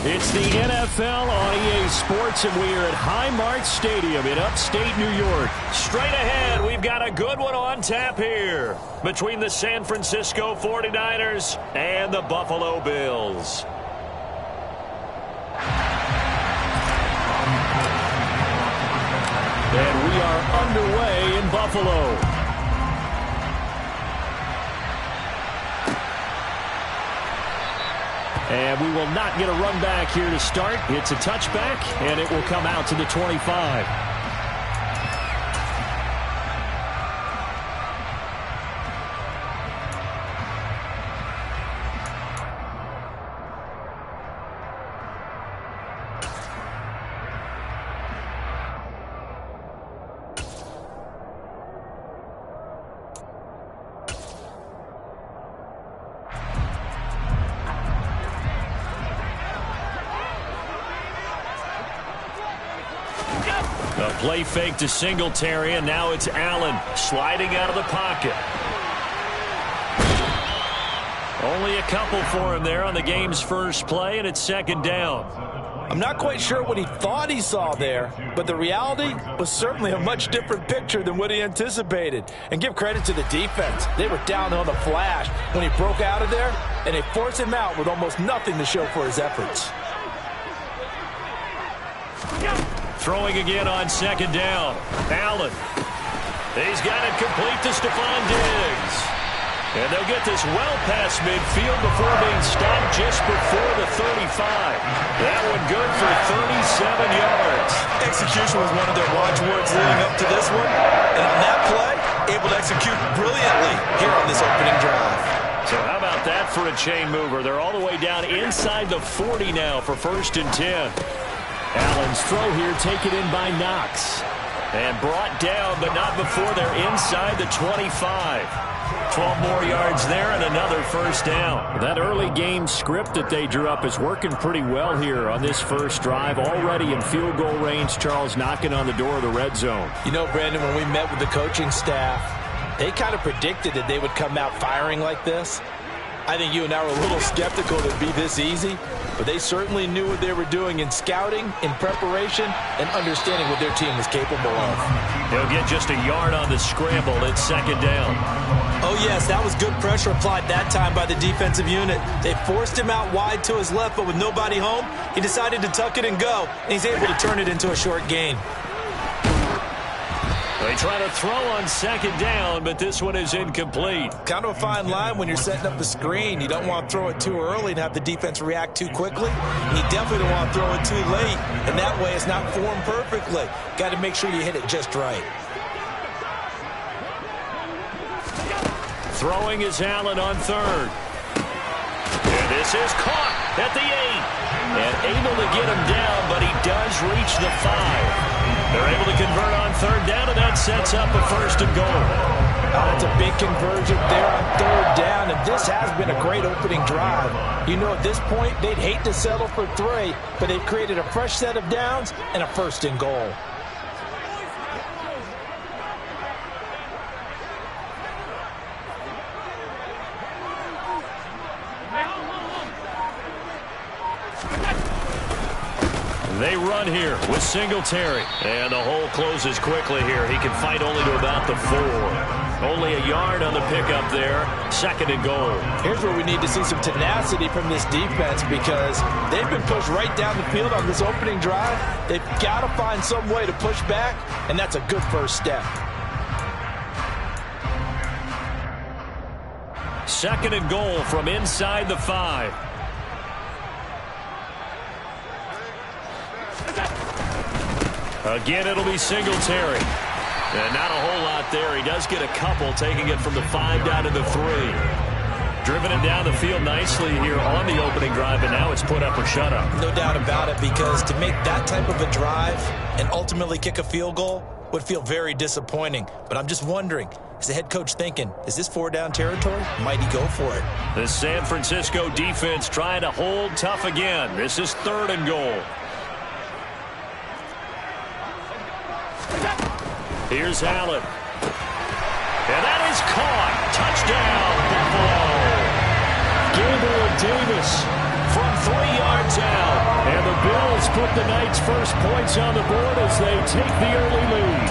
It's the NFL on EA Sports, and we are at Highmark Stadium in upstate New York. Straight ahead, we've got a good one on tap here between the San Francisco 49ers and the Buffalo Bills. And we are underway in Buffalo. And we will not get a run back here to start. It's a touchback, and it will come out to the 25. A play fake to Singletary, and now it's Allen sliding out of the pocket. Only a couple for him there on the game's first play, and it's second down. I'm not quite sure what he thought he saw there, but the reality was certainly a much different picture than what he anticipated. And give credit to the defense. They were down on the flash when he broke out of there, and they forced him out with almost nothing to show for his efforts. Throwing again on second down. Allen. He's got it complete to Stephon Diggs. And they'll get this well past midfield before being stopped just before the 35. That one good for 37 yards. Execution was one of their watchwords leading up to this one. And on that play, able to execute brilliantly here on this opening drive. So how about that for a chain mover? They're all the way down inside the 40 now for 1st and 10. Allen's throw here taken in by Knox. And brought down, but not before they're inside the 25. 12 more yards there and another first down. That early game script that they drew up is working pretty well here on this first drive. Already in field goal range, Charles, knocking on the door of the red zone. You know, Brandon, when we met with the coaching staff, they kind of predicted that they would come out firing like this. I think you and I were a little skeptical that it'd be this easy, but they certainly knew what they were doing in scouting, in preparation, and understanding what their team was capable of. They'll get just a yard on the scramble. It's second down. Oh, yes, that was good pressure applied that time by the defensive unit. They forced him out wide to his left, but with nobody home, he decided to tuck it and go, and he's able to turn it into a short gain. They try to throw on second down, but this one is incomplete. Kind of a fine line when you're setting up the screen. You don't want to throw it too early and have the defense react too quickly. And you definitely don't want to throw it too late, and that way it's not formed perfectly. Got to make sure you hit it just right. Throwing is Allen on third. And this is caught at the 8. And able to get him down, but he does reach the 5. They're able to convert on third down, and that sets up a 1st and goal. That's a big conversion there on third down, and this has been a great opening drive. You know, at this point, they'd hate to settle for 3, but they've created a fresh set of downs and a 1st and goal. They run here with Singletary. And the hole closes quickly here. He can fight only to about the 4. Only a yard on the pickup there. 2nd and goal. Here's where we need to see some tenacity from this defense because they've been pushed right down the field on this opening drive. They've got to find some way to push back, and that's a good first step. 2nd and goal from inside the 5. Again, it'll be Singletary. And not a whole lot there. He does get a couple, taking it from the 5 down to the 3. Driven it down the field nicely here on the opening drive, and now it's put up or shut up. No doubt about it, because to make that type of a drive and ultimately kick a field goal would feel very disappointing. But I'm just wondering, is the head coach thinking, is this 4-down territory? Might he go for it? The San Francisco defense trying to hold tough again. This is 3rd and goal. Here's Allen. And that is caught. Touchdown, Buffalo. Gabriel Davis from 3 yards out. put the Knights' first points on the board as they take the early lead.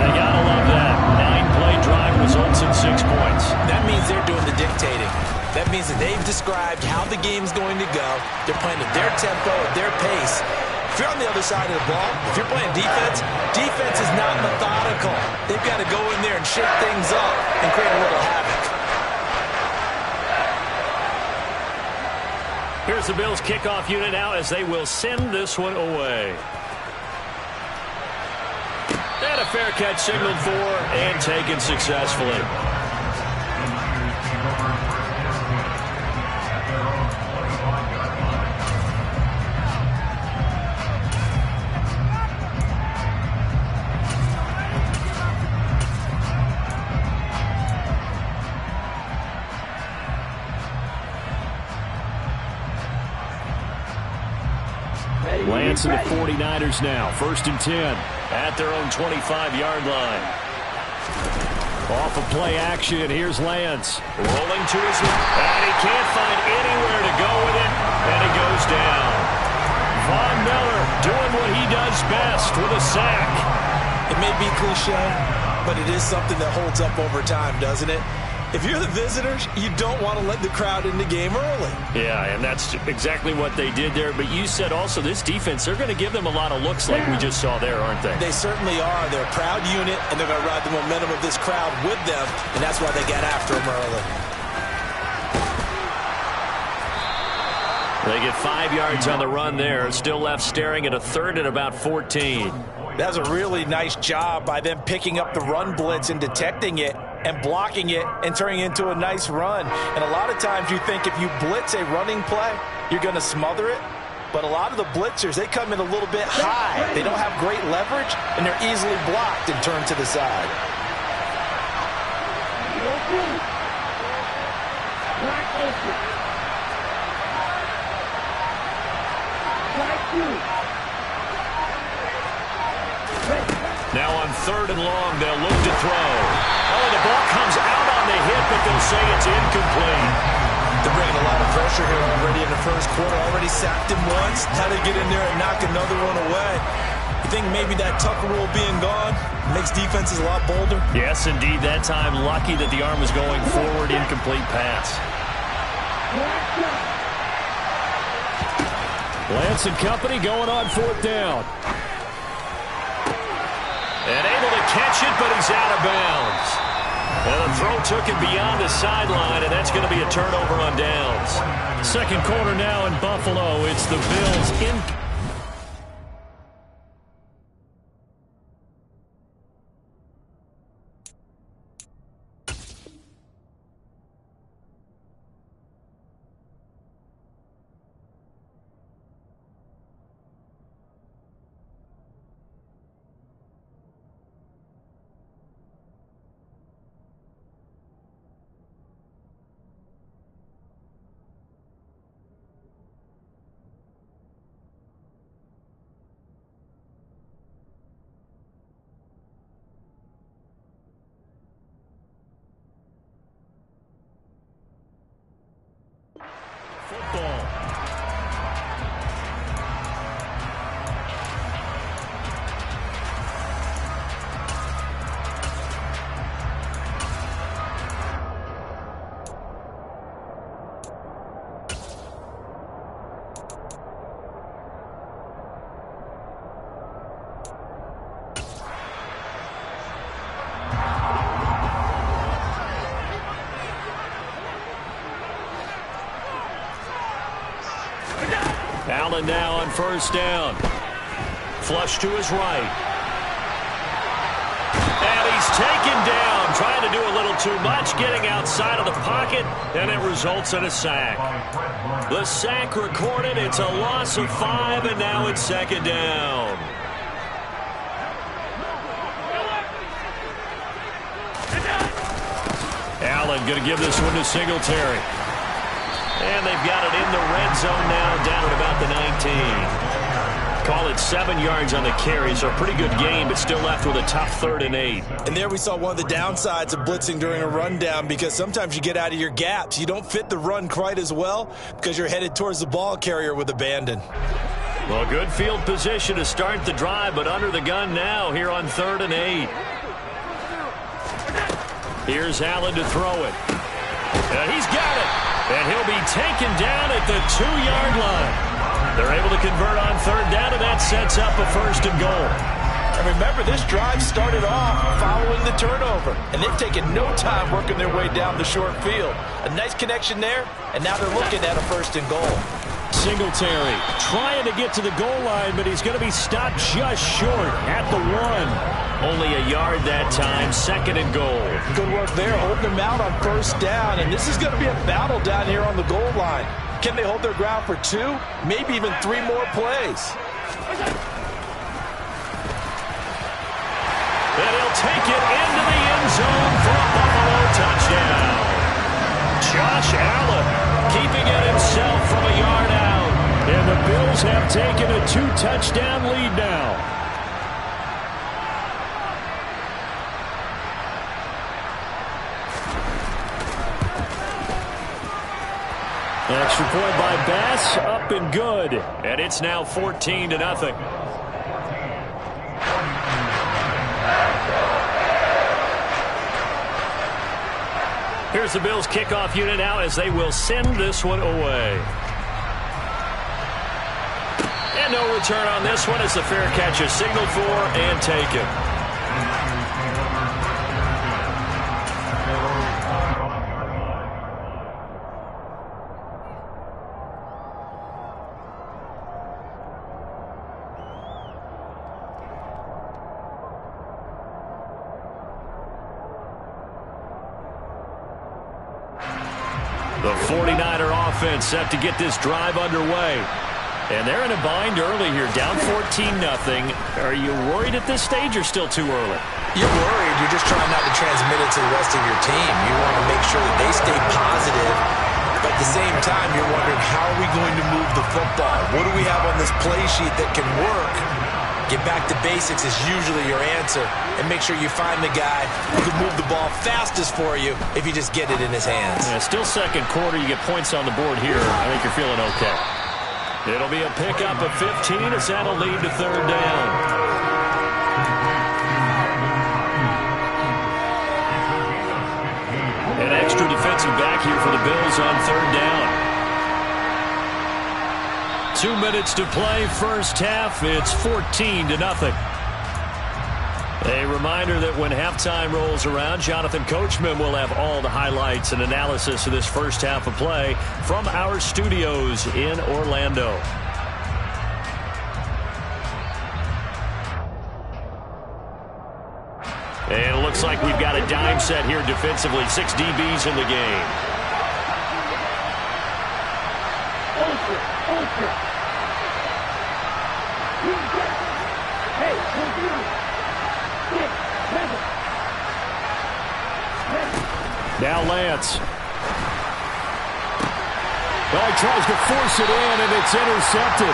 They gotta love that. 9-play drive results in 6 points. That means they're doing the dictating. That means that they've described how the game's going to go. They're playing at their tempo, at their pace. If you're on the other side of the ball, if you're playing defense, defense is not methodical. They've got to go in there and shake things up and create a little havoc. Here's the Bills' kickoff unit now as they will send this one away. And a fair catch signaled for and taken successfully. Lance and the 49ers now. 1st and 10 at their own 25-yard line. Off of play action. Here's Lance. Rolling to his left. And he can't find anywhere to go with it. And it goes down. Von Miller doing what he does best with a sack. It may be cliche, but it is something that holds up over time, doesn't it? If you're the visitors, you don't want to let the crowd in the game early. Yeah, and that's exactly what they did there. But you said also this defense, they're going to give them a lot of looks like we just saw there, aren't they? They certainly are. They're a proud unit, and they're going to ride the momentum of this crowd with them, and that's why they got after them early. They get 5 yards on the run there. Still left staring at a 3rd and about 14. That's a really nice job by them picking up the run blitz and detecting it and blocking it and turning it into a nice run. And a lot of times you think if you blitz a running play, you're going to smother it. But a lot of the blitzers, they come in a little bit high. They don't have great leverage, and they're easily blocked and turned to the side. Now on 3rd and long, they'll look to throw. Oh, the ball comes out on the hit, but they'll say it's incomplete. They're bringing a lot of pressure here already in the first quarter. Already sacked him once. How to get in there and knock another one away. You think maybe that Tucker rule being gone makes defenses a lot bolder? Yes, indeed. That time, lucky that the arm was going forward. Incomplete pass. Lance and company going on 4th down. And able to catch it, but he's out of bounds. And the throw took him beyond the sideline, and that's going to be a turnover on downs. 2nd quarter now in Buffalo. It's the Bills in. Football. Allen now on 1st down. Flush to his right. And he's taken down, trying to do a little too much, getting outside of the pocket, and it results in a sack. The sack recorded. It's a loss of 5, and now it's 2nd down. Allen going to give this one to Singletary. And they've got it in the red zone now, down at about the 19. Call it 7 yards on the carry, so a pretty good game, but still left with a tough 3rd and 8. And there we saw one of the downsides of blitzing during a rundown, because sometimes you get out of your gaps. You don't fit the run quite as well because you're headed towards the ball carrier with abandon. Well, good field position to start the drive, but under the gun now here on 3rd and 8. Here's Allen to throw it. And he's got it. And he'll be taken down at the 2-yard line. They're able to convert on 3rd down, and that sets up a 1st and goal. And remember, this drive started off following the turnover, and they've taken no time working their way down the short field. A nice connection there, and now they're looking at a 1st and goal. Singletary trying to get to the goal line, but he's going to be stopped just short at the 1. Only a yard that time, 2nd and goal. Good work there, holding them out on 1st down, and this is going to be a battle down here on the goal line. Can they hold their ground for 2, maybe even 3 more plays? And he'll take it into the end zone for a Buffalo touchdown. Josh Allen keeping it himself from a yard out. And the Bills have taken a 2-touchdown lead now. Extra point by Bass, up and good. And it's now 14-0. Here's the Bills kickoff unit now as they will send this one away. And no return on this one as the fair catch is signaled for and taken. The 49er offense set to get this drive underway. And they're in a bind early here, down 14-0. Are you worried at this stage or still too early? You're worried. You're just trying not to transmit it to the rest of your team. You want to make sure that they stay positive. But at the same time, you're wondering, how are we going to move the football? What do we have on this play sheet that can work? Get back to basics is usually your answer. And make sure you find the guy who can move the ball fastest for you if you just get it in his hands. Yeah, still 2nd quarter. You get points on the board here. I think you're feeling okay. It'll be a pickup of 15 as that'll lead to 3rd down. An extra defensive back here for the Bills on 3rd down. 2 minutes to play, first half. It's 14-0. A reminder that when halftime rolls around, Jonathan Coachman will have all the highlights and analysis of this first half of play from our studios in Orlando. And it looks like we've got a dime set here defensively. 6 DBs in the game. Now Lance. Well, he tries to force it in, and it's intercepted.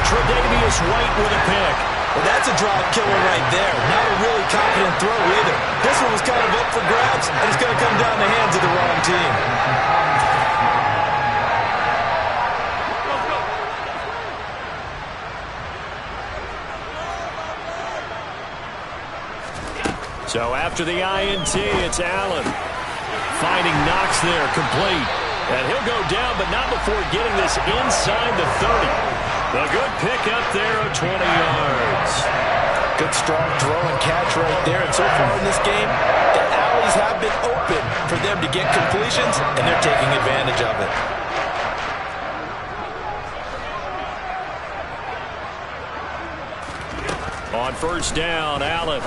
Tre'Davious White with a pick. Well, that's a drive killer right there. Not a really confident throw either. This one was kind of up for grabs, and it's going to come down the hands of the wrong team. So after the INT, it's Allen. Finding Knox there, complete. And he'll go down, but not before getting this inside the 30. A good pick up there of 20 yards. Good strong throw and catch right there. And so far in this game, the alleys have been open for them to get completions, and they're taking advantage of it. On 1st down, Allen.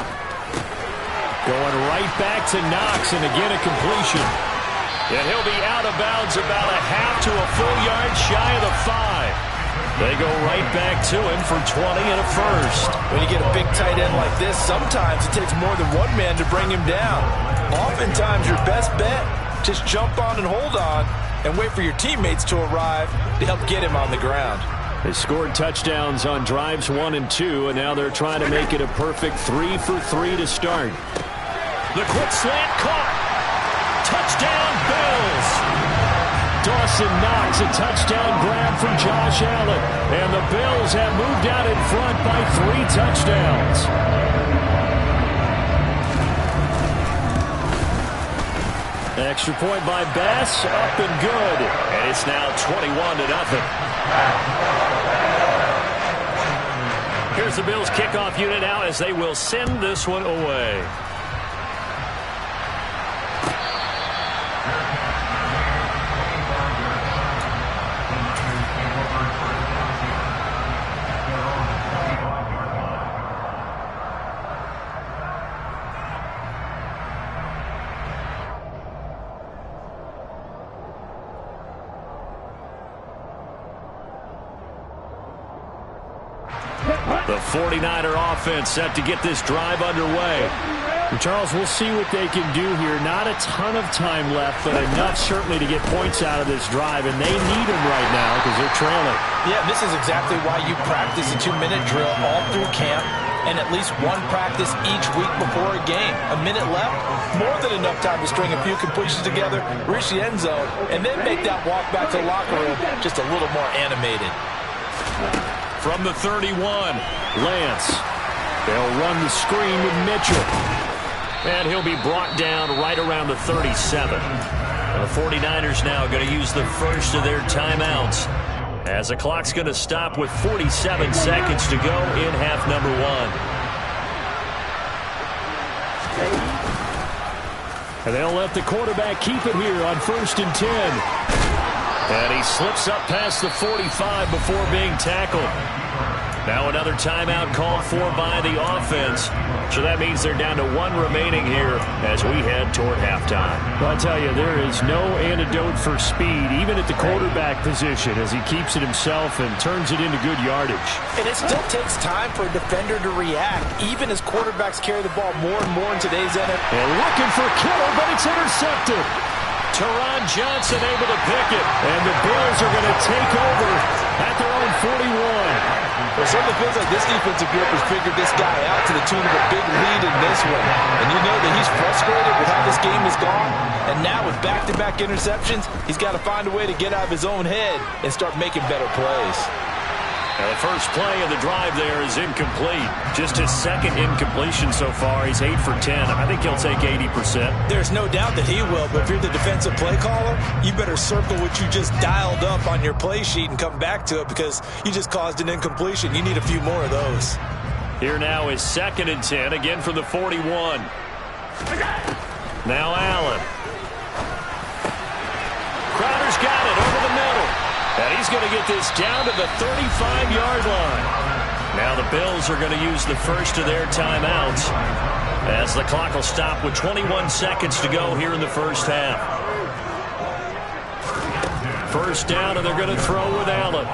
Going right back to Knox, and again a completion. And he'll be out of bounds about a half to a full yard shy of the 5. They go right back to him for 20 and a first. When you get a big tight end like this, sometimes it takes more than one man to bring him down. Oftentimes your best bet, just jump on and hold on and wait for your teammates to arrive to help get him on the ground. They scored touchdowns on drives 1 and 2, and now they're trying to make it a perfect 3 for 3 to start. The quick slant caught. Touchdown, Bills. Dawson Knox, a touchdown grab from Josh Allen. And the Bills have moved out in front by 3 touchdowns. Extra point by Bass, up and good. And it's now 21-0. Here's the Bills kickoff unit now as they will send this one away. The 49er offense set to get this drive underway. And Charles, we'll see what they can do here. Not a ton of time left, but enough certainly to get points out of this drive, and they need them right now because they're trailing. Yeah, this is exactly why you practice a 2-minute drill all through camp and at least one practice each week before a game. A minute left, more than enough time to string a few completions together, reach the end zone, and then make that walk back to the locker room just a little more animated. From the 31, Lance. They'll run the screen with Mitchell. And he'll be brought down right around the 37. The 49ers now going to use the first of their timeouts, as the clock's going to stop with 47 seconds to go in half number 1. And they'll let the quarterback keep it here on 1st and 10. And he slips up past the 45 before being tackled. Now another timeout called for by the offense. So that means they're down to 1 remaining here as we head toward halftime. Well, I tell you, there is no antidote for speed, even at the quarterback position, as he keeps it himself and turns it into good yardage. And it still takes time for a defender to react, even as quarterbacks carry the ball more and more in today's NFL. And looking for Kittle, but it's intercepted. Teron Johnson able to pick it. And the Bills are going to take over at their own 41. Well, it certainly feels like this defensive group has figured this guy out to the tune of a big lead in this one. And you know that he's frustrated with how this game has gone. And now with back-to-back interceptions, he's got to find a way to get out of his own head and start making better plays. Now the first play of the drive there is incomplete. Just his second incompletion so far. He's 8 for 10. I think he'll take 80%. There's no doubt that he will, but if you're the defensive play caller, you better circle what you just dialed up on your play sheet and come back to it because you just caused an incompletion. You need a few more of those. Here now is 2nd and 10, again from the 41. Now Allen. Crowder's got it over the middle. And he's going to get this down to the 35-yard line. Now the Bills are going to use the first of their timeouts as the clock will stop with 21 seconds to go here in the first half. First down, and they're going to throw with Allen.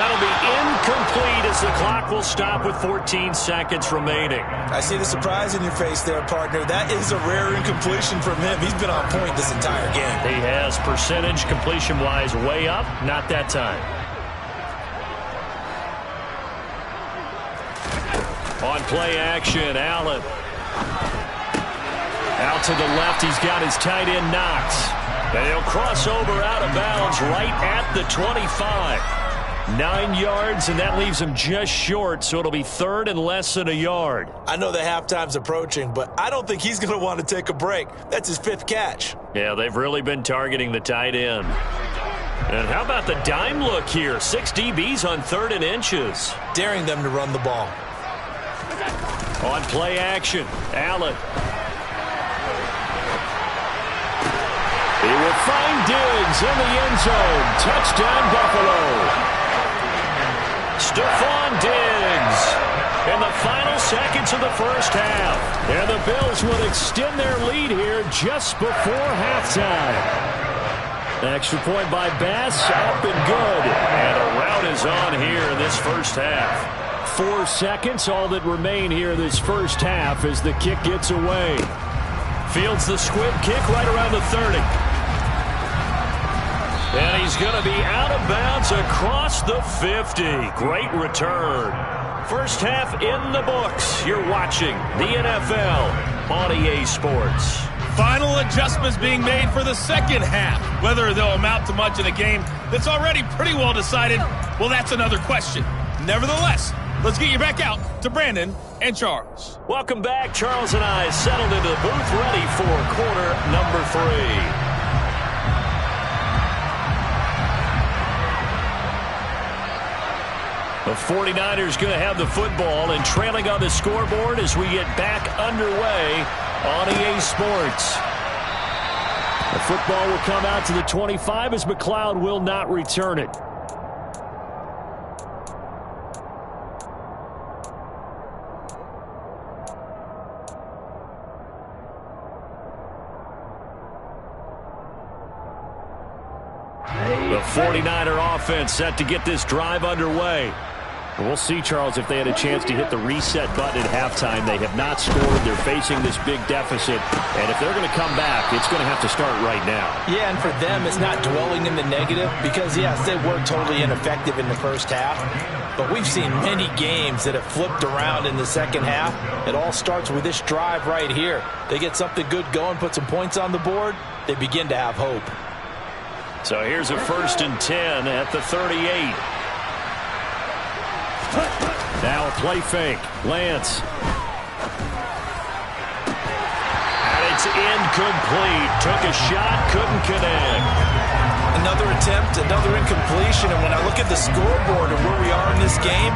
That'll be incomplete as the clock will stop with 14 seconds remaining. I see the surprise in your face there, partner. That is a rare incompletion from him. He's been on point this entire game. He has percentage completion-wise way up. Not that time. On play action, Allen. Out to the left, he's got his tight end Knox. And he'll cross over out of bounds right at the 25. 9 yards, and that leaves him just short, so it'll be 3rd and less than a yard. I know that halftime's approaching, but I don't think he's going to want to take a break. That's his 5th catch. Yeah, they've really been targeting the tight end. And how about the dime look here? 6 DBs on 3rd and inches. Daring them to run the ball. On play action, Allen. He will find Diggs in the end zone. Touchdown, Buffalo. Stephon Diggs in the final seconds of the first half. And the Bills will extend their lead here just before halftime. Extra point by Bass, up and good. And a rout is on here in this first half. 4 seconds, all that remain here this first half as the kick gets away. Fields the squib kick right around the 30. And he's going to be out of bounds across the 50. Great return. First half in the books. You're watching the NFL on EA Sports. Final adjustments being made for the second half. Whether they'll amount to much in a game that's already pretty well decided, well, that's another question. Nevertheless, let's get you back out to Brandon and Charles. Welcome back. Charles and I settled into the booth, ready for quarter number 3. The 49ers going to have the football and trailing on the scoreboard as we get back underway on EA Sports. The football will come out to the 25 as McLeod will not return it. The 49er offense set to get this drive underway. We'll see, Charles, if they had a chance to hit the reset button at halftime. They have not scored. They're facing this big deficit. And if they're going to come back, it's going to have to start right now. Yeah, and for them, it's not dwelling in the negative because, yes, they were totally ineffective in the first half. But we've seen many games that have flipped around in the second half. It all starts with this drive right here. They get something good going, put some points on the board, they begin to have hope. So here's a 1st and 10 at the 38. Now a play fake. Lance. And it's incomplete. Took a shot, couldn't connect. Another attempt, another incompletion. And when I look at the scoreboard and where we are in this game,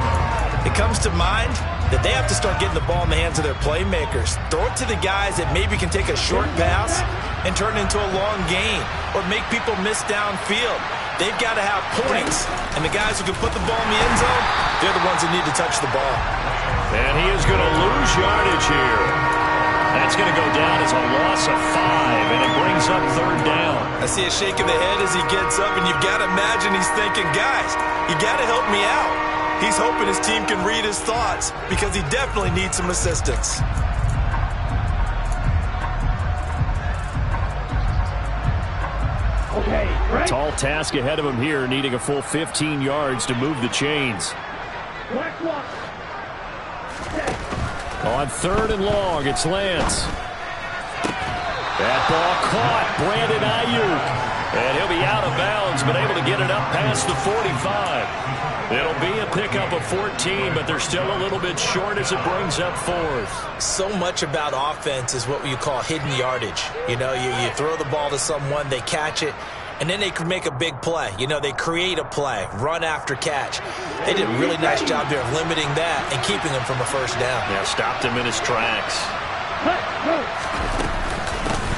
it comes to mind that they have to start getting the ball in the hands of their playmakers. Throw it to the guys that maybe can take a short pass and turn it into a long gain or make people miss downfield. They've got to have points, and the guys who can put the ball in the end zone, they're the ones that need to touch the ball. And he is going to lose yardage here. That's going to go down as a loss of 5, and it brings up 3rd down. I see a shake of the head as he gets up, and you've got to imagine he's thinking, guys, you got to help me out. He's hoping his team can read his thoughts because he definitely needs some assistance. Tall task ahead of him here, needing a full 15 yards to move the chains. On 3rd and long, it's Lance. That ball caught. Brandon Ayuk. And he'll be out of bounds, but able to get it up past the 45. It'll be a pickup of 14, but they're still a little bit short as it brings up 4th. So much about offense is what you call hidden yardage. You know, you throw the ball to someone, they catch it, and then they can make a big play. You know, they create a play, run after catch. They did a really nice job there of limiting that and keeping him from a 1st down. Yeah, stopped him in his tracks.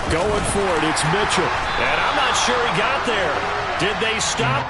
Going for it, it's Mitchell. And I'm not sure he got there. Did they stop?